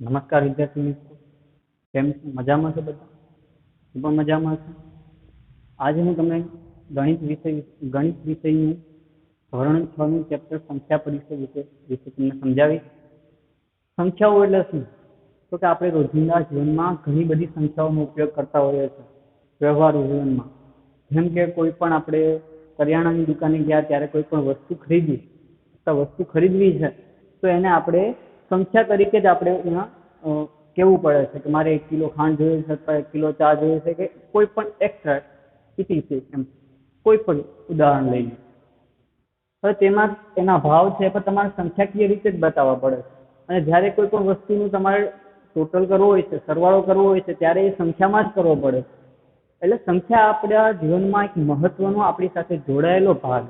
નમસ્કાર વિદ્યાર્થી મિત્રો, કેમ છો? મજામાં છો બધા? હું પણ મજામાં છું. આજે હું તમને ગણિત વિષયનું ધોરણ 6 નું ચેપ્ટર સંખ્યા પરિચય વિશે તમને સમજાવીશ. સંખ્યાઓ એટલે શું? તો કે આપણે રોજિંદા જીવનમાં ઘણી બધી સંખ્યાઓનો ઉપયોગ કરતા હોઈએ છીએ વ્યવહારુ જીવનમાં. જેમ કે કોઈ પણ આપણે કરિયાણાની દુકાને ગયા ત્યારે કોઈ પણ વસ્તુ ખરીદવી છે તો એને આપણે સંખ્યા તરીકે જ આપણે એમાં કહેવું પડે છે કે મારે 1 કિલો ખાંડ જોઈએ છે અથવા 1 કિલો ચા જોઈએ છે કે કોઈ પણ એક્સ્ટ્રા ઇટીસી એમ કોઈ પણ ઉદાહરણ લઈએ. હવે તેમાં એના ભાવ છે પણ તમારે સંખ્યાકીય રીતે જ બતાવવા પડે છે. અને જ્યારે કોઈ પણ વસ્તુનું તમારે ટોટલ કરવો હોય છે, સરવાળો કરવો હોય છે, ત્યારે એ સંખ્યામાં જ કરવો પડે. એટલે સંખ્યા આપણા જીવનમાં એક મહત્વનો આપણી સાથે જોડાયેલો ભાગ.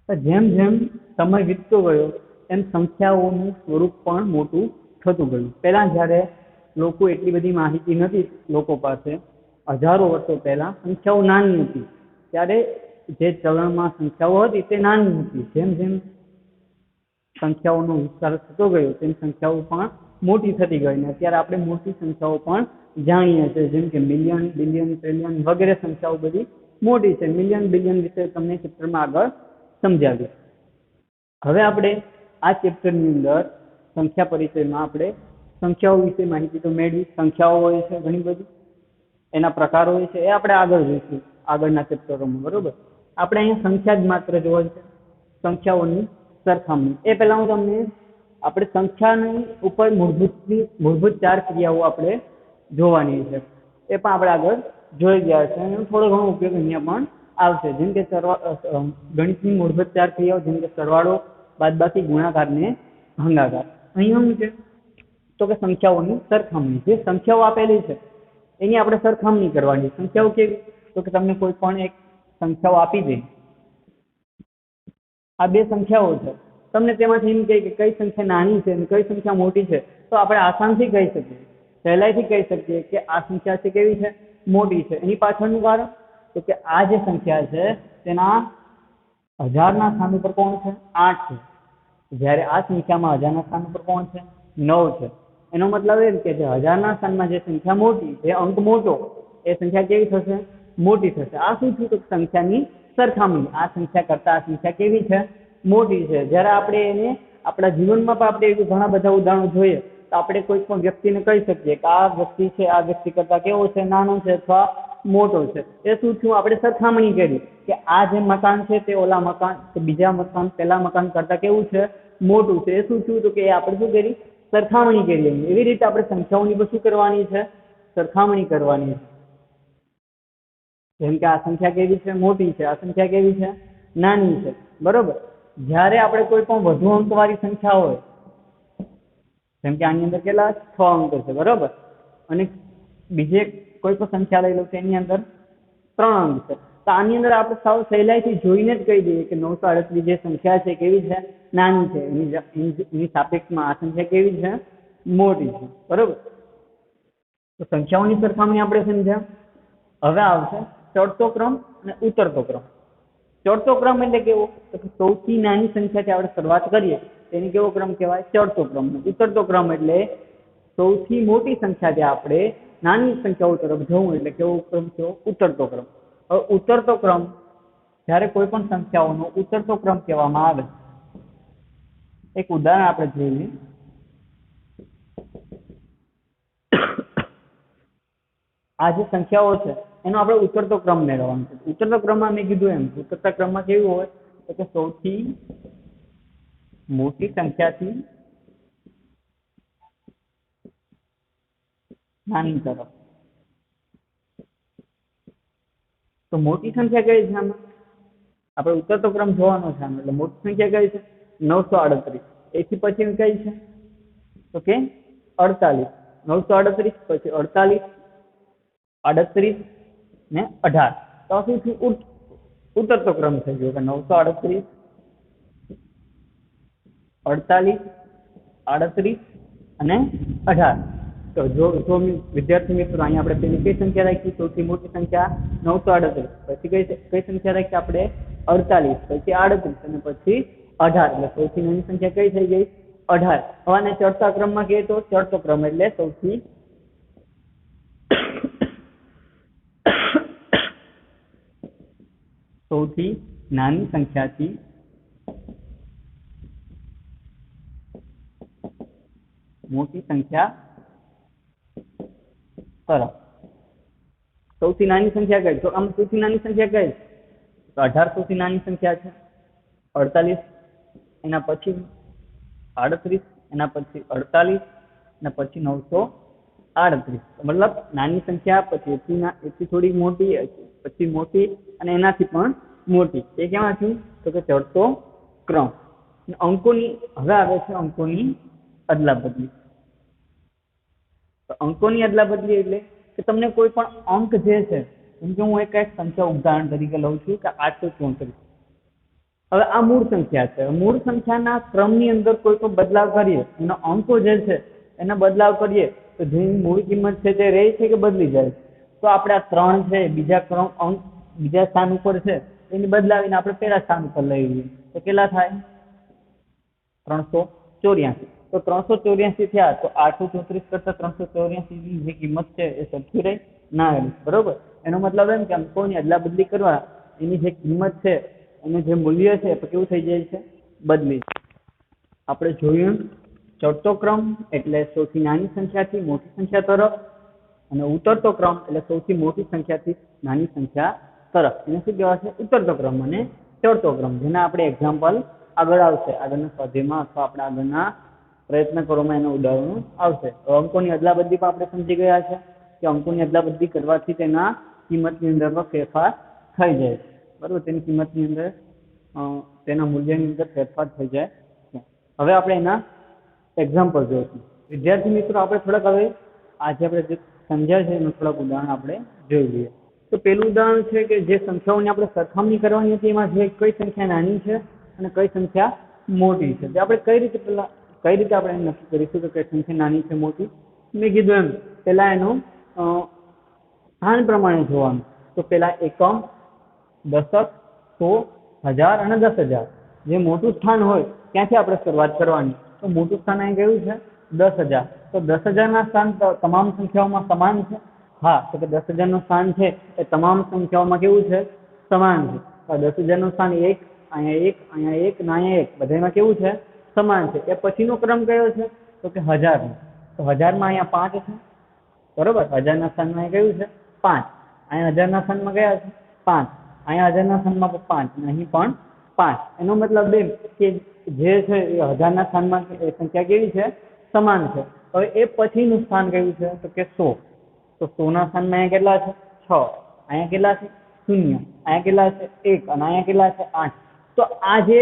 જેમ જેમ સમય વીતતો ગયો એમ સંખ્યાઓનું સ્વરૂપ પણ મોટું થતું ગયું. પહેલા જ્યારે લોકો એટલી બધી માહિતી નથી લોકો પાસે, હજારો વર્ષો પહેલા સંખ્યાઓ નાની હતી ત્યારે જે ચલણમાં સંખ્યાઓ હતી તે નાની હતી. જેમ જેમ સંખ્યાઓનો વિસ્તાર થતો ગયો તેમ સંખ્યાઓ પણ મોટી થતી ગઈ. ને અત્યારે આપણે મોટી સંખ્યાઓ પણ જાણીએ છીએ, જેમ કે મિલિયન, બિલિયન, ટ્રિલિયન વગેરે સંખ્યાઓ બધી મોટી છે. મિલિયન, બિલિયન વિશે તમને ચેપ્ટરમાં આગળ સમજાવ્યું. હવે આપણે આ ચેપ્ટરની અંદર સંખ્યા પરિચયમાં આપણે સંખ્યાઓ વિશે માહિતી તો મેળવી. સંખ્યાઓ હોય છે ઘણી બધી, એના પ્રકારો હોય છે, એ આપણે આગળ જોઈશું આગળના ચેપ્ટરોમાં. બરોબર, આપણે અહીંયા સંખ્યા જ માત્ર જોવાની છે, સંખ્યાઓની સરખામણી. એ પહેલા હું તમને આપણે સંખ્યાની ઉપર મૂળભૂત 4 ક્રિયાઓ આપણે જોવાની છે, એ પણ આપણે આગળ જોઈ ગયા છે. એનો થોડો ઘણો ઉપયોગ અહીંયા પણ આવશે. જેમ કે ગણિતની મૂળભૂત 4 ક્રિયાઓ, જેમ કે સરવાળો, બાદબાકી, ગુણાકાર ને ભાગાકાર. અહીંયા શું છે તો કે સંખ્યાઓની સરખામણી. જે સંખ્યાઓ આપેલી છે એની આપણે સરખામણી કરવાની. સંખ્યાઓ કેવી? તો કે તમને કોઈ પણ એક સંખ્યાઓ આપી દે, આ બે સંખ્યાઓ છે, તમને તેમાંથી એમ કહે કે કઈ સંખ્યા નાની છે અને કઈ સંખ્યા મોટી છે, તો આપણે આસાનથી કહી શકીએ, સહેલાઈથી કહી શકીએ કે આ સંખ્યા છે કેવી છે? મોટી છે. એની પાછળનું કારણ તો કે આ જે સંખ્યા છે તેના હજારના સ્થાન ઉપર કોણ છે? 8 છે. જ્યારે આ સંખ્યામાં હજારના સ્થાન ઉપર કોણ છે? 9 છે. એનો મતલબ એમ કે જે હજારના સ્થાનમાં જે સંખ્યા મોટી, જે અંક મોટો, એ સંખ્યા કેવી થશે? મોટી થશે. આ શું થયું? તો સંખ્યાની સરખામણી. આ સંખ્યા કરતા આ સંખ્યા કેવી છે? મોટી છે. જ્યારે આપણે એને આપણા જીવનમાં પણ આપણે એવી ઘણા બધા ઉદાહરણો જોઈએ તો આપણે કોઈ પણ વ્યક્તિને કહી શકીએ કે આ વ્યક્તિ છે આ વ્યક્તિ કરતા કેવો છે? નાનો છે અથવા મોટો છે. એ શું થયું? આપણે સરખામણી કરી કે આ જે મકાન છે તે ઓલા મકાન, બીજા મકાન, પેલા મકાન કરતા કેવું છે? મોટું છે. એ શું થયું? તો કે આપણે શું કરી? સરખામણી કરી. એવી રીતે આપણે સંખ્યાઓની પણ શું કરવાની છે? સરખામણી કરવાની છે. જેમ કે આ સંખ્યા કેવી છે? મોટી છે. આ સંખ્યા કેવી છે? નાની છે. બરોબર. જ્યારે આપણે કોઈ પણ વધુ અંકવાળી સંખ્યા હોય, જેમ કે આની અંદર કેટલા? 6 અંક છે. બરોબર. અને બીજે કોઈ પણ સંખ્યા લઈ લો તો એની અંદર 3 અંક છે. તો આની અંદર આપણે સાવ સહેલાઈથી જોઈને જ કહી દઈએ કે 938 જે સંખ્યા છે કેવી છે? નાની છે. એની સાપેક્ષમાં આ સંખ્યા કેવી છે? મોટી છે. બરોબર. તો સંખ્યાઓની સરખામણી આપણે સમજ્યા. હવે આવશે ચડતો ક્રમ અને ઉતરતો ક્રમ. ચડતો ક્રમ એટલે કેવો? તો કે સૌથી નાની સંખ્યાથી આપણે શરૂઆત કરીએ તેને કેવો ક્રમ કહેવાય? ચડતો ક્રમ. ઉતરતો ક્રમ એટલે સૌથી મોટી સંખ્યાથી આપણે નાની સંખ્યાઓ તરફ જવું એટલે કેવો ક્રમ થયો? ઉતરતો ક્રમ. હવે ઉતરતો ક્રમ, જ્યારે કોઈ પણ સંખ્યાઓનો ઉતરતો ક્રમ કહેવામાં આવે, એક ઉદાહરણ આપણે જોઈએ. આ જે સંખ્યાઓ છે એનો આપણે ઉતરતો ક્રમ મેળવવાનો છે. ઉતરતો ક્રમમાં મેં કીધું એમ ઉતરતા ક્રમમાં કેવું હોય તો કે સૌથી મોટી સંખ્યાથી નાની તરફ. તો મોટી સંખ્યા કઈ છે આમાં? આપણે ઉતરતો ક્રમ જોવાનો છે આમાં. એટલે મોટી સંખ્યા કઈ છે? 938. એથી પછી કઈ છે તો કે 48. 938 પછી 48, 38 ને 18. તો આ શું થયું? ઉતરતો ક્રમ થઈ ગયો કે 938, 48, 38 અને 18. તો જો વિદ્યાર્થી મિત્રો અહીંયા આપણે પેલી કઈ સંખ્યા રાખી? સૌથી મોટી સંખ્યા 938. પછી કઈ સંખ્યા રાખી આપણે? 48, પછી 38 અને પછી 18. એટલે સૌથી નાની સંખ્યા કઈ થઈ ગઈ? 18. હવે આને ચડતા ક્રમમાં કહીએ તો ચડતો ક્રમ એટલે સૌથી નાની સંખ્યાથી મોટી સંખ્યા તરફ. સૌથી નાની સંખ્યા કઈ? તો આમ સૌથી નાની સંખ્યા કઈ? તો 18 સૌથી નાની સંખ્યા છે. 48 એના પછી 38 એના પછી 48 એના પછી 938. મતલબ નાની સંખ્યા પછી એથી થોડી મોટી, પછી મોટી અને એનાથી પણ મોટી. એ કેમાંથી? તો કે ચડતો ક્રમ. અંકોની હવે આવે છે અંકોની અદલા બદલી. તો અંકોની અદલા બદલી એટલે કે તમને કોઈ પણ અંક જે છે, જેમ કે હું એક સંખ્યા ઉદાહરણ તરીકે લઉં છું કે 834. હવે આ મૂળ સંખ્યા છે. મૂળ સંખ્યાના ક્રમની અંદર કોઈ પણ બદલાવ કરીએ, એનો અંકો જે છે એને બદલાવ કરીએ તો જેની મૂળ કિંમત છે તે રહે છે કે બદલી જાય? તો આપણે આ 3 છે બીજા ક્રમ અંક બીજા સ્થાન ઉપર છે, એની બદલાવીને આપણે પહેલા સ્થાન ઉપર લઈ લઈએ તો કેટલા થાય? 384. તો 384 થયા તો 834 કરતા 384 ની જે કિંમત છે એ સરખી રહી ના રહી? બરોબર. એનો મતલબ એમ કે અંકોની અદલા બદલી કરવા એની જે કિંમત છે, એનું જે મૂલ્ય છે તો કેવું થઈ જાય છે? બદલી. આપણે જોયું ચડતો ક્રમ એટલે સૌથી નાની સંખ્યાથી મોટી સંખ્યા તરફ, અને ઉતરતો ક્રમ એટલે સૌથી મોટી સંખ્યાથી નાની સંખ્યા તરફ. એને શું કહેવાશે? ઉતરતો ક્રમ અને ચડતો ક્રમ, જેના આપણે એક્ઝામ્પલ આગળ આવશે, આગળના સ્વાધ્યાયમાં અથવા આપણે આગળના પ્રયત્ન કરવામાં એનું ઉદાહરણો આવશે. અંકોની અદલા બદલી પણ આપણે સમજી ગયા છે કે અંકોની અદલા બદલી કરવાથી તેના કિંમતની અંદર પણ ફેરફાર થઈ જાય છે. બરોબર. તેની કિંમતની અંદર તેના મૂલ્યની અંદર ફેરફાર થઈ જાય છે. હવે આપણે એના એક્ઝામ્પલ જોઈશું. વિદ્યાર્થી મિત્રો, આપણે થોડાક હવે આજે આપણે જે સમજ્યા છે એનું થોડાક ઉદાહરણ આપણે જોઈ લઈએ. તો પેલું ઉદાહરણ છે કે જે સંખ્યાઓની આપણે સરખામણી કરવાની હતી, એમાં જે કઈ સંખ્યા નાની છે અને કઈ સંખ્યા મોટી છે, તે આપણે કઈ રીતે આપણે નક્કી કરીશું કે કઈ સંખ્યા નાની છે મોટી? મેં કીધું એમ પેલા એનું સ્થાન પ્રમાણે જોવાનું. તો પેલા એકમ, દશક, 100, 1000 અને 10,000. જે મોટું સ્થાન હોય ત્યાંથી આપણે શરૂઆત કરવાની. તો મોટું સ્થાન અહીં કયું છે? 10,000. તો 10,000 ના સ્થાન તમામ સંખ્યાઓમાં સમાન છે? હા. તો કે 10,000 નું સ્થાન છે એ તમામ સંખ્યાઓમાં કેવું છે? સમાન છે. 10,000 નું સ્થાન 1, અહીંયા 1, અહીંયા 1, અહીંયા 1, બધામાં કેવું છે? સમાન છે. એ પછીનો ક્રમ કયો છે? તો કે 1000. તો 1000 માં અહીંયા 5 છે. બરોબર. 1000 ના સ્થાનમાં અહીં કયું છે? 5. અહીંયા 1000 ના સ્થાનમાં કયા છે? 5. અહીંયા 1000 ના સ્થાનમાં 5 અને અહીં પણ 5. એનો મતલબ એમ કે જે છે એ 1000 ના સ્થાનમાં સંખ્યા કેવી છે? સમાન છે. હવે એ પછીનું સ્થાન કયું છે? તો કે 100. તો 100 ના સ્થાનમાં અહીંયા કેટલા છે? 6. અહીંયા કેટલા છે? 0. અહીંયા કેટલા છે? 1. અને અહીંયા કેટલા છે? 8. તો આ જે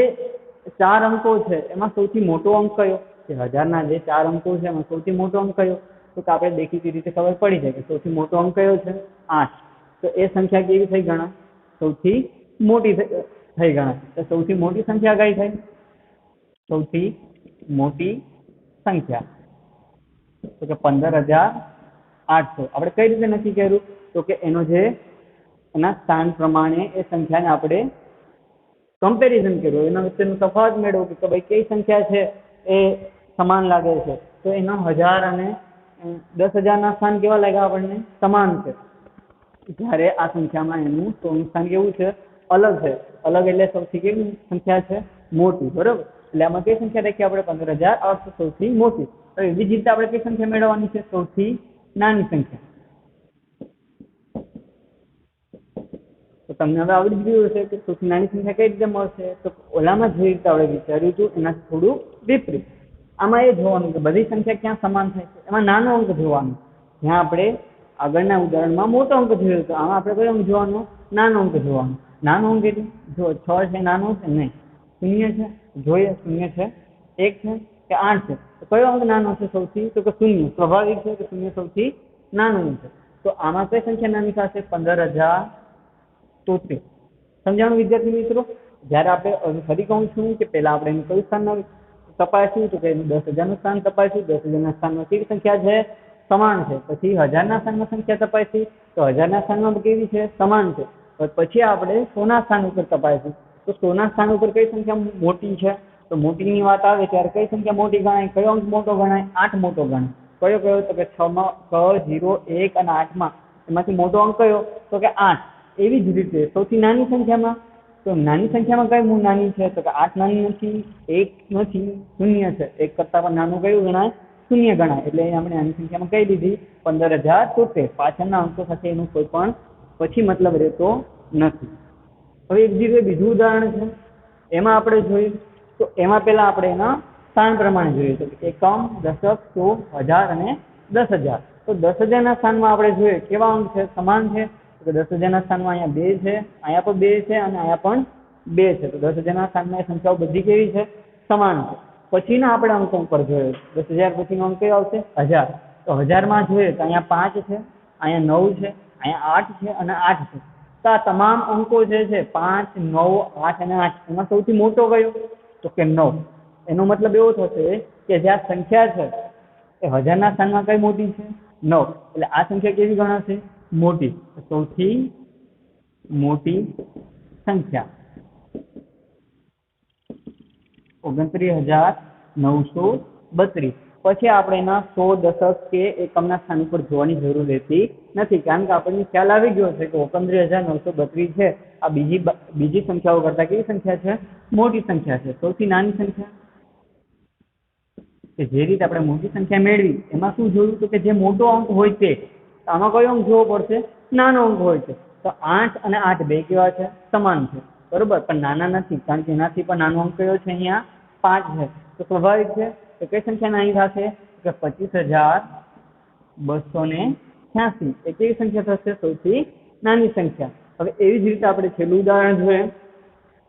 4 અંકો છે એમાં સૌથી મોટો અંક કયો? કે 1000 ના જે 4 અંકો છે એમાં સૌથી મોટો અંક કયો? તો કે આપણે દેખીતી રીતે ખબર પડી જાય કે સૌથી મોટો અંક કયો છે? 8. તો એ સંખ્યા કેવી થઈ ગણાય? સૌથી મોટી થઈ ગણાય. તો સૌથી મોટી સંખ્યા કઈ થઈ? સૌથી મોટી સંખ્યા તો કે 15,800. આપણે કઈ રીતે નક્કી કર્યું? તો કે એના સ્થાન પ્રમાણે એ સંખ્યાને આપણે કમ્પેરિઝન કર્યું, એના વચ્ચેનો તફાવત મેળવ્યો કે ભાઈ કઈ સંખ્યા છે એ સમાન લાગે છે. તો એના 1000 અને 10,000 ના સ્થાન કેવા લાગ્યા આપણને? સમાન છે. જ્યારે આ સંખ્યામાં એનું 100 નું સ્થાન કેવું છે? અલગ છે. અલગ એટલે સૌથી કેવી સંખ્યા છે? મોટી. બરોબર. એટલે આમાં કઈ સંખ્યા રાખી આપણે? 15,800 સૌથી મોટી. હવે બીજી રીતે આપણે કઈ સંખ્યા મેળવવાની છે? સૌથી નાની સંખ્યા. તો તમને હવે આવડી ગયું હશે કે સૌથી નાની સંખ્યા કઈ રીતે મળશે? તો ઓલામાં જે રીતે આપણે વિચાર્યું હતું એનાથી થોડું વિપરીત. આમાં એ જોવાનું કે બધી સંખ્યા ક્યાં સમાન થાય છે, એમાં નાનો અંક જોવાનો. જ્યાં આપણે આગળના ઉદાહરણમાં મોટો અંક જોયો હતો, આમાં આપણે કયો અંક જોવાનો? નાનો અંક જોવાનો. નાનો અંક એટલે જો 6 છે નાનો છે? નહીં. 0 છે? જોઈએ 0 છે, 1 છે કે 8 છે? તો કયો અંક નાનો છે સૌથી? તો કે 0. સ્વાભાવિક છે કે 0 સૌથી નાનો અંક છે. તો આમાં કઈ સંખ્યા નાની થશે? 15,073. સમજાણું વિદ્યાર્થી મિત્રો? જયારે આપણે ફરી કહું છું કે પેલા આપણે એનું કયું સ્થાન તપાસ્યું? તો કે 10,000 નું સ્થાન તપાસ્યું. 10,000 ના સ્થાનમાં કેવી સંખ્યા છે? સમાન છે. પછી 1000 ના સ્થાનમાં સંખ્યા તપાસી તો 1000 ના સ્થાનમાં કેવી છે? સમાન છે. પછી આપણે 100 ના સ્થાન ઉપર તપાસ્યું તો 100 ના સ્થાન ઉપર કઈ સંખ્યા મોટી છે? તો મોટીની વાત આવે ત્યારે કઈ સંખ્યા મોટી ગણાય, કયો અંક મોટો ગણાય? 8 મોટો ગણાય. કયો કયો? તો કે 6 માં 6, 0, 1 અને 8 માં એમાંથી મોટો અંક કયો? તો કે 8. એવી જ રીતે સૌથી નાની સંખ્યામાં, તો નાની સંખ્યામાં કઈ નાની છે? તો કે 8 નાની નથી, 1 નથી, 0 છે. 1 કરતા પણ નાનું કયું ગણાય? 0 ગણાય. એટલે આપણે નાની સંખ્યામાં કઈ દીધી? 15073. પાછળના અંકો સાથે એનું કોઈ પણ પછી મતલબ રહેતો નથી. હવે એક રીતે બીજું ઉદાહરણ છે, એમાં આપણે જોઈએ તો એમાં પહેલા આપણે એના સ્થાન પ્રમાણે જોઈએ તો એકમ, દશક, સો, હજાર અને 10,000. તો 10,000 ના સ્થાનમાં આપણે જોઈએ કેવા અંક છે? સમાન છે. તો 10,000 ના સ્થાનમાં અહીંયા 2 છે, અહીંયા પણ 2 છે અને અહીંયા પણ 2 છે. તો 10,000 ના સ્થાનમાં એ સંખ્યાઓ બધી કેવી છે? સમાન છે. પછીના આપણે અંકો પર જોઈએ 10,000 પછીનો અંક કયો આવશે? 1000. તો 1000 માં જોઈએ તો અહીંયા 5 છે, અહીંયા 9 છે, અહીંયા 8 છે અને 8 છે. તો આ તમામ અંકો જે છે 5, 9, 8 અને 8 એમાં સૌથી મોટો કયો? તો કે 9. એનો મતલબ એવો થશે કે જે આ સંખ્યા છે એ 1000 ના સ્થાનમાં કઈ મોટી છે? 9. એટલે આ સંખ્યા કેવી ગણાશે? મોટી. સૌથી મોટી સંખ્યા 29,932. પછી આપણે એના 100, દશક કે એકમના સ્થાન ઉપર જોવાની જરૂર રહેતી નથી, કારણ કે આપણને ખ્યાલ આવી ગયો છે કે 29,932 છે આ બીજી સંખ્યાઓ કરતા કેવી સંખ્યા છે? મોટી સંખ્યા છે. સૌથી નાની સંખ્યા કે જે રીતે આપણે મોટી સંખ્યા મેળવી એમાં શું જોયું? તો કે જે મોટો અંક હોય તે, આમાં કયો અંક જોવો પડશે? નાનો અંક હોય છે. તો 8 અને 8 બે કેવા છે? સમાન છે. બરોબર, પણ નાના નથી, કારણ કે એનાથી પણ નાનો અંક કયો છે? અહીંયા 5 છે. તો સ્વાભાવિક છે તો કઈ સંખ્યા નાની થશે? કે 25,286. એ કેવી સંખ્યા થશે? સૌથી નાની સંખ્યા. હવે એવી જ રીતે આપણે છેલ્લું ઉદાહરણ જોઈએ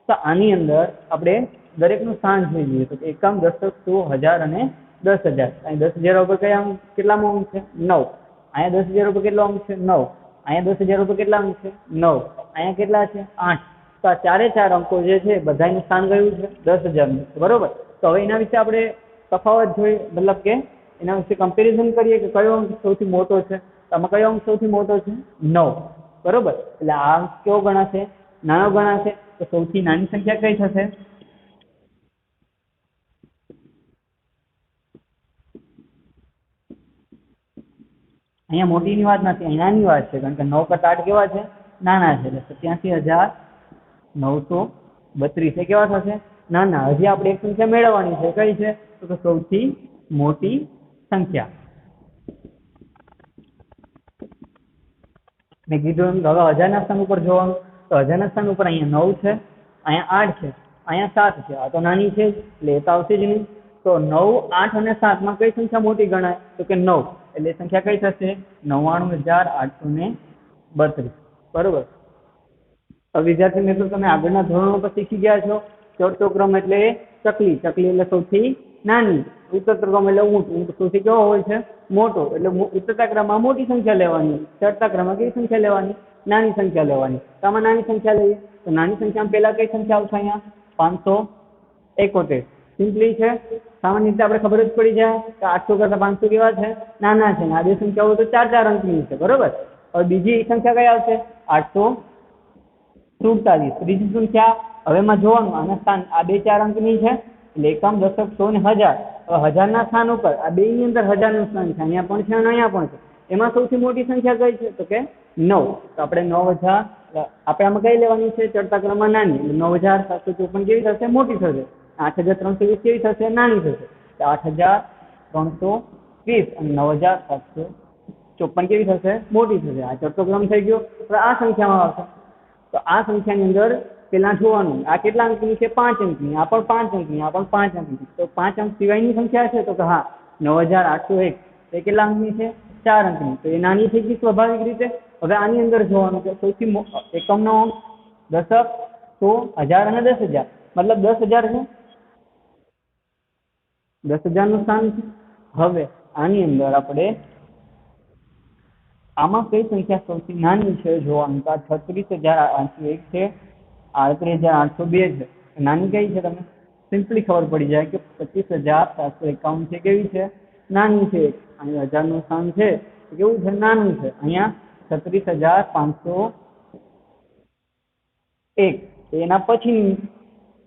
તો આની અંદર આપણે દરેકનું સ્થાન જોઈ લઈએ તો એકમ, દશક, સો, હજાર અને 10,000. અહીં 10,000 ઉપર કયા અંક? કેટલામો અંક છે? 9. અહીંયા 10,000 ઉપર કેટલો અંક છે? 9. અહીંયા 10,000 ઉપર કેટલા અંક છે? 9. અહીંયા કેટલા છે? 8. તો આ ચારે ચાર અંકો જે છે બધાનું સ્થાન કયું છે? 10,000. બરોબર. તો હવે એના વિશે આપણે તફાવત જોઈએ, મતલબ કે એના વિશે કમ્પેરિઝન કરીએ કે કયો અંક સૌથી મોટો છે. આમાં કયો અંક સૌથી મોટો છે? 9. બરોબર. એટલે આ અંક કેવો ગણાશે? નાનો ગણાશે. તો સૌથી નાની સંખ્યા કઈ થશે? અહીંયા મોટીની વાત નથી, અહીં નાની વાત છે, કારણ કે 9 કરતા 8 કેવા છે? નાના છે. એટલે 87,932 એ કેવા થશે? નાના. હજી આપણે એક સંખ્યા મેળવવાની છે, કઈ છે? તો કે સૌથી મોટી સંખ્યા. મેં કીધું એમ હવે 1000 ના સ્થાન ઉપર જોવાનું, તો 1000 ના સ્થાન ઉપર અહીંયા 9 છે, અહીંયા 8 છે, અહીંયા 7 છે. આ તો નાની છે એટલે એ તો આવશે જ નહીં. તો 9, 8 અને 7 માં કઈ સંખ્યા મોટી ગણાય? તો કે 9. એટલે સંખ્યા કઈ થશે? 99,832. બરોબર. હવે વિદ્યાર્થી મિત્રો તમે આગળના ધોરણો પર શીખી ગયા છો. ચડતો ક્રમ એટલે ચકલી, ચકલી એટલે સૌથી નાની. ઉતરતો ક્રમ એટલે ઊંટ, ઊંટ સૌથી કેવો હોય છે? મોટો. એટલે ઉતરતા ક્રમમાં મોટી સંખ્યા લેવાની, ચડતા ક્રમમાં કેવી સંખ્યા લેવાની? નાની સંખ્યા લેવાની. તો આમાં નાની સંખ્યા લઈએ તો નાની સંખ્યામાં પહેલા કઈ સંખ્યા આવશે? અહીંયા 571. સિમ્પલી છે. સામાન્ય રીતે આપણે ખબર જ પડી જાય કે 800 કરતા 500 કેવા છે? નાના છે. આ બે સંખ્યાઓ તો 4 અંકની છે. બરોબર. હવે બીજી સંખ્યા કઈ આવશે? 847. ત્રીજી સંખ્યા હવે એમાં જોવાનું આના સ્થાન, આ બે 4 અંકની છે એટલે એકમ, દશક, સો ને હજાર. હવે 1000 ના સ્થાન ઉપર આ બે ની અંદર 1000 નું સ્થાન છે, અહીંયા પણ છે અને અહીંયા પણ છે. એમાં સૌથી મોટી સંખ્યા કઈ છે? તો કે 9. તો આપણે 9,000 આપણે આમાં કઈ લેવાની છે? ચડતા ક્રમમાં નાની. 9,754 કેવી થશે? મોટી થશે. 8,320 કેવી થશે? નાની થશે. 8,320 અને 9,754 કેવી થશે? મોટી થશે. આ ચડતો ક્રમ થઈ ગયો. તો આ સંખ્યામાં આવશે. તો આ સંખ્યાની અંદર પેલા જોવાનું આ કેટલા અંકની છે? 5 અંકની. આ પણ 5 અંકની, આ પણ 5 અંકની. તો 5 અંક સિવાયની સંખ્યા છે? તો કે હા 9,801. એ કેટલા અંકની છે? 4 અંકની. તો એ નાની થઈ ગઈ સ્વાભાવિક રીતે. હવે આની અંદર જોવાનું કે સૌથી એકમનો અંક, દશક, સો, હજાર અને 10,000. મતલબ 10,000 છે. 10,000 નું સ્થાન છે. હવે આની અંદર આપણે આમાં કઈ સંખ્યા સૌથી નાની છે જોવાનું. તો 36,801 છે, 38,802 છે. નાની કઈ છે? તમે સિમ્પલી ખબર પડી જાય કે 25,751 છે. કેવી છે? નાની છે. અહીંયા 1000 નું સ્થાન છે કેવું છે? નાનું છે. અહીંયા 36,501 એના પછીની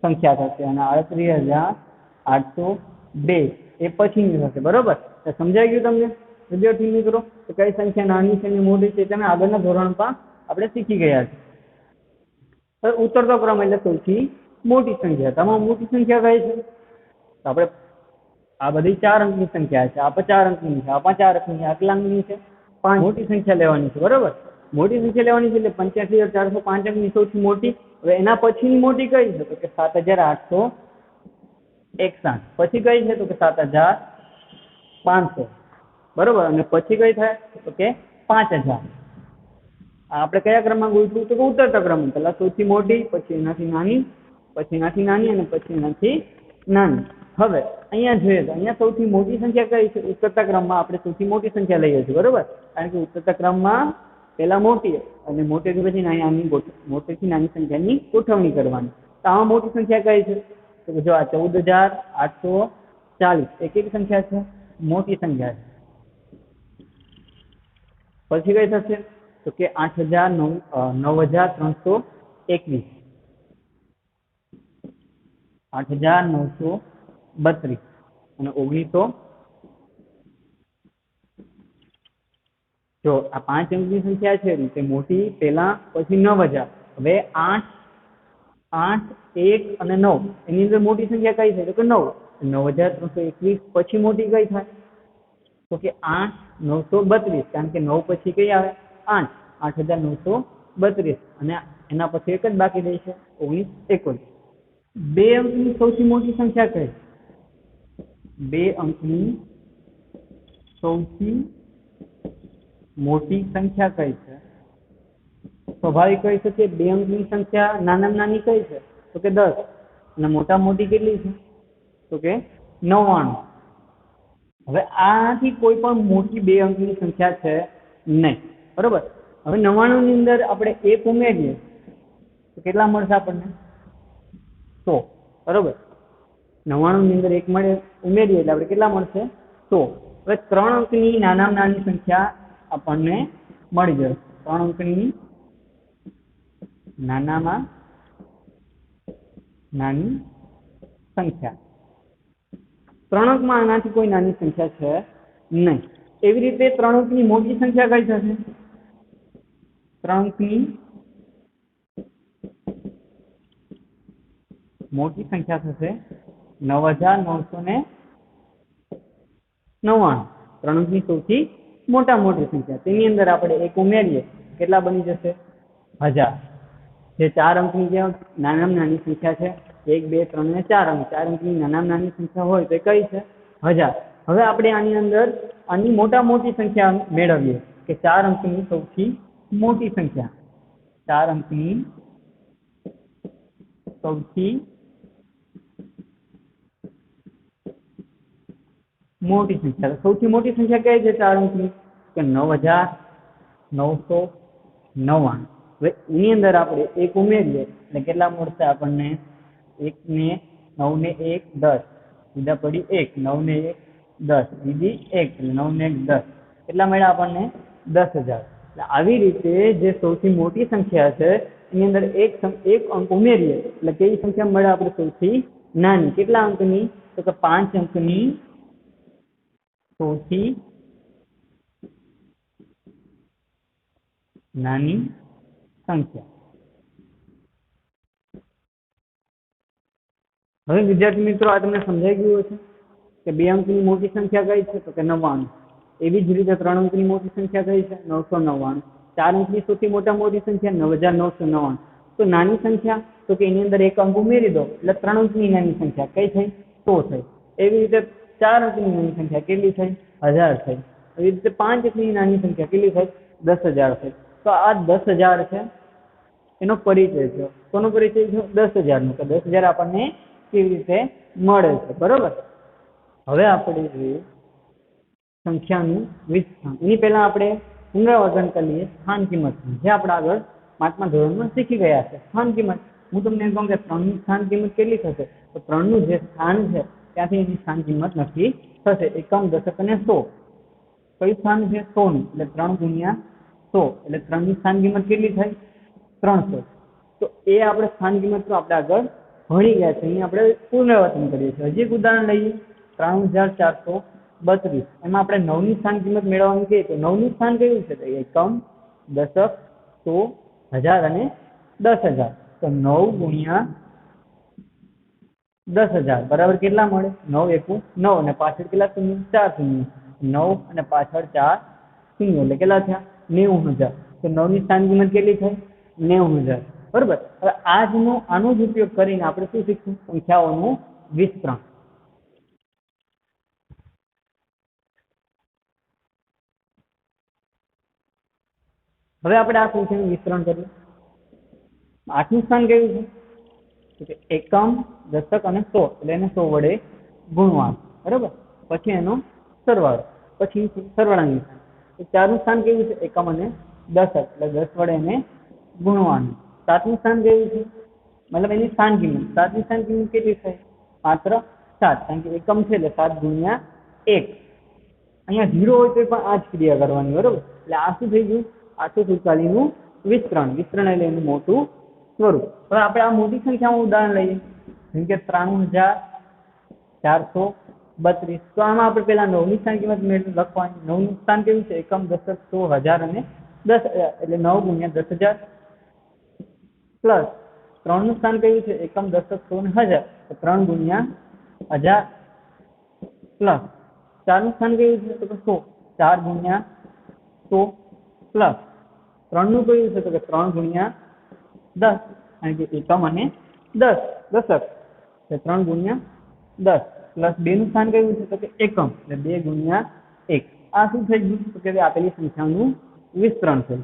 સંખ્યા થશે અને 38,802 એ પછીની થશે. બરોબર, તો સમજાઈ ગયું તમને વિદ્યાર્થી મિત્રો? તો કઈ સંખ્યા નાની છે અને મોટી છે તમે આગળના ધોરણમાં આપણે શીખી ગયા છે. હવે ઉતરતો ક્રમ એટલે સૌથી મોટી સંખ્યા. તમામ મોટી સંખ્યા કઈ છે? તો આપણે આ બધી 4 અંકની સંખ્યા છે. આ 4 અંકની છે, આ 4 અંકની, આ કેટલા અંકની છે? 5 મોટી સંખ્યા લેવાની છે. બરોબર, મોટી સંખ્યા લેવાની છે એટલે 85,405 અંકની સૌથી મોટી. હવે એના પછીની મોટી કઈ છે? તો કે 7,861. પછી કઈ છે? તો કે 7,500. બરોબર, અને પછી કઈ થાય? તો કે 5,000. આપણે કયા ક્રમમાં ગોઠવું? તો કે ઉતરતા ક્રમ. પેલા સૌથી મોટી, પછી એનાથી નાની, પછી એનાથી નાની અને પછી એનાથી નાની. હવે અહીંયા જોઈએ તો અહીંયા સૌથી મોટી સંખ્યા કઈ છે? ઉતરતા ક્રમમાં આપણે સૌથી મોટી સંખ્યા લઈએ છીએ. બરોબર, કારણ કે ઉતરતા ક્રમમાં પેલા મોટી અને મોટેથી પછી મોટેથી નાની સંખ્યાની ગોઠવણી કરવાની. તો આમાં મોટી સંખ્યા કઈ છે? તો જો આ 14,840 એક સંખ્યા છે, મોટી સંખ્યા છે. પછી કઈ થશે? તો કે 9,321 8,932 અને 1900. જો આ 5 અંકની સંખ્યા છે તે મોટી પેલા, પછી 9,000. હવે 8, 8, 1 અને 9 એની અંદર મોટી સંખ્યા કઈ છે? તો કે 9. 9,321 પછી મોટી કઈ થાય? તો કે 8,932, કારણ કે 9 પછી કઈ આવે? 8, 8,932 અને એના પછી એક જ બાકી રહે છે 1921. 2 અંકની સૌથી મોટી સંખ્યા કઈ? 2 અંકની સૌથી મોટી સંખ્યા કઈ છે? સ્વાભાવિક કહી શકીએ 2 અંકની સંખ્યા નાનામાં નાની કઈ છે? તો કે 10 અને મોટા મોટી કેટલી છે? તો કે 99. હવે આથી કોઈ પણ મોટી 2 અંકની સંખ્યા છે નહીં. બરોબર, હવે 99 ની અંદર આપણે 1 ઉમેરીએ તો કેટલા મળશે આપણને? 100. બરોબર, 99 ની અંદર 1 ઉમેરીએ એટલે આપણે કેટલા મળશે? 100. હવે 3 અંકની નાનામાં નાની સંખ્યા આપણને મળી જશે. 3 અંકની નાનામાં નાની સંખ્યા. 3 અંકમાં આનાથી કોઈ નાની સંખ્યા છે નહીં. એવી રીતે 3 અંકની મોટી સંખ્યા કઈ થશે? 3 અંકની મોટી સંખ્યા થશે 9,999. 3 અંકની સૌથી મોટી સંખ્યા. તેની અંદર આપણે 1 ઉમેરીએ કેટલા બની જશે? 1000. જે 4 અંકની જે નાનામાં નાની સંખ્યા છે 1, 2, 3 અને 4 અંક. 4 અંકની નાનામાં નાની સંખ્યા હોય તો કઈ છે? 1000. હવે આપણે આની અંદર આની મોટી સંખ્યા મેળવીએ કે 4 અંકની સૌથી મોટી સંખ્યા. 4 અંકની સૌથી મોટી સંખ્યા. સૌથી મોટી સંખ્યા કઈ છે 4 અંકની? કે 9,999. હવે એની અંદર આપણે 1 ઉમેરીએ એટલે કેટલા મળશે આપણને? 1 ને 9 ને 1 10, સીધા પડી 1, 9 ને 1 10, બીજી 1 એટલે 9 ને 1 10. કેટલા મળ્યા આપણને? 10,000. એટલે આવી રીતે જે સૌથી મોટી સંખ્યા છે એની અંદર એક અંક ઉમેરીએ એટલે કેવી સંખ્યા મળે આપણે? સૌથી નાની. કેટલા અંકની? તો કે 5 અંકની સૌથી નાની સંખ્યા. હવે વિદ્યાર્થી મિત્રો આ તમને સમજાઈ ગયું હશે કે 2 અંકની મોટી સંખ્યા કઈ છે? તો કે 99. એવી જ રીતે 3 અંકની મોટી સંખ્યા કઈ છે? 999. 4 અંકની સૌથી મોટી સંખ્યા 9,999. તો નાની સંખ્યા? તો કે એની અંદર 1 અંક ઉમેરી દો એટલે 3 અંકની નાની સંખ્યા કઈ થઈ? 100 થઈ. એવી રીતે 4 અંકની નાની સંખ્યા કેટલી થઈ? 1000 થઈ. એવી રીતે 5 અંકની નાની સંખ્યા કેટલી થઈ? 10,000 થઈ. તો આ 10,000 છે એનો પરિચય છે. કોનો પરિચય છે? 10,000 નો. તો 10,000 આપણને કેવી રીતે મળે છે? બરોબર. હવે આપણે જોઈએ સંખ્યાનું વિસ્થાપન. એની પહેલા આપણે પુનરાવર્તન કરીએ સ્થાન કિંમત, જે આપણે આગળ 5મા ધોરણમાં શીખી ગયા છે. સ્થાન કિંમત હું તમને એમ કહું કે 3 ની સ્થાન કિંમત કેટલી થશે? તો 3 નું જે સ્થાન છે ત્યાંથી એની સ્થાન કિંમત નક્કી થશે. એકમ, દશક અને 100. કયું સ્થાન છે? 100 નું. એટલે 3 ગુણ્યા 100 એટલે 3 ની સ્થાન કિંમત કેટલી થઈ? 300. તો એ આપણે સ્થાન કિંમત આપણે આગળ ભણી ગયા છે અહીં આપણે પુનરાવર્તન કરીએ છીએ. હજી એક ઉદાહરણ લઈએ 93,432. એમાં આપણે 9 ની સ્થાન કિંમત મેળવવાની કહીએ તો 9 નું સ્થાન કયું છે? તો એકમ, દશક, સો, હજાર અને 10,000. તો 9 ગુણ્યા 10,000 બરાબર કેટલા મળે? 9 એકુ 9 અને પાછળ કેટલા શૂન્ય? 4 શૂન્ય. 9 અને પાછળ 4 શૂન્ય એટલે કેટલા થયા? 90,000. તો 9 ની સ્થાન કિંમત કેટલી થઈ? 90,000. બરોબર. હવે આનો જ ઉપયોગ કરીને આપણે શું શીખશું? સંખ્યાઓનું વિસ્તરણ. હવે આપણે આ સંખ્યાનું વિસ્તરણ કરીએ. 8 નું સ્થાન કયું છે? એકમ, દશક અને સો એટલે એને 100 વડે ગુણવાનું. બરાબર. પછી એનો સરવાળો, પછી સરવાળાની નિશાન. 4 નું સ્થાન કેવું છે? એકમ અને દશક એટલે 10 વડે એને ગુણવાનું. 7 નું સ્થાન કેવું છે? મતલબ એની સ્થાન કિંમત. 7 ની સ્થાન કિંમત કેટલી થાય? માત્ર 7, કારણ કે એકમ છે એટલે 7 ગુણ્યા 1. અહીંયા 0 હોય તો પણ આ જ ક્રિયા કરવાની. બરોબર. એટલે આ શું થઈ ગયું? 843 વિસ્તરણ. વિસ્તરણ એટલે એનું મોટું સ્વરૂપ. હવે આપણે આ મોટી સંખ્યામાં ઉદાહરણ લઈએ, જેમ કે 93,432. તો આમાં આપણે પેલા 9 ની સ્થાન કિંમત લખવાની. 9 નું સ્થાન કેવું છે? એકમ, દશક, સો, હજાર અને 10,000 એટલે 9 ગુણ્યા 10,000 પ્લસ 3 નું સ્થાન કયું છે? એકમ, દશક, સો અને હજાર. તો 3 ગુણ્યા 1000 પ્લસ 4 નું સ્થાન કયું છે? તો 100. 4 ગુણ્યા 100 પ્લસ 3 નું કયું છે? તો 3 ગુણ્યા 10, કારણ કે એકમ અને દશક. 3 ગુણ્યા 10 પ્લસ 2 નું સ્થાન કયું છે? તો કે એકમ એટલે 2 ગુણ્યા 1. આ શું થઈ ગયું? તો કે આપેલી સંખ્યાનું વિસ્તરણ થયું.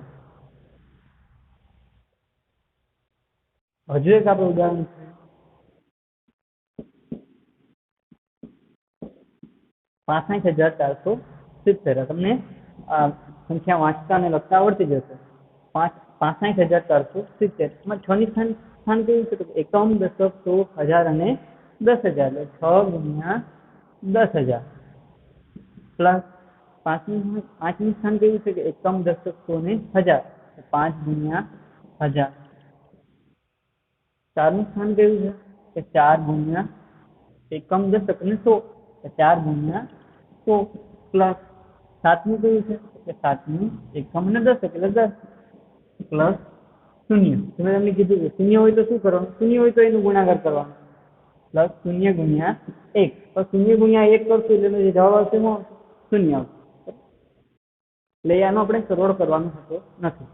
હજુ એક આપણે ઉદાહરણ છે 65,470. તમને સંખ્યા વાંચતા અને લખતા આવડતી જશે. 65,470. એમાં 6 ની સ્થાન કેવું છે? તો એકમ, દશક, સો, હજાર અને 10,000 એટલે 6 ગુણ્યા 10,000 પ્લસ 5 નું સ્થાન કેવું છે? કે એકમ, દશક, સો અને હજાર. 5 ગુણ્યા 1000. 4 નું સ્થાન કેવું છે? કે 4 ગુણ્યા એકમ, દશક અને 100. 4 ગુણ્યા 100 પ્લસ 7 નું કયું છે? કે 7 નું એકમ અને દશક એટલે 10 પ્લસ શૂન્ય. તમે તમને કીધું કે શૂન્ય હોય તો શું કરવાનું? શૂન્ય હોય તો એનું ગુણાકાર કરવાનો. પ્લસ 0 ગુણ્યા 1. તો 0 ગુણ્યા 1 કરશું એટલે જવાબ આવશે શૂન્ય આવશે. એટલે આનો આપણે સરવાળો કરવાનો થતો નથી.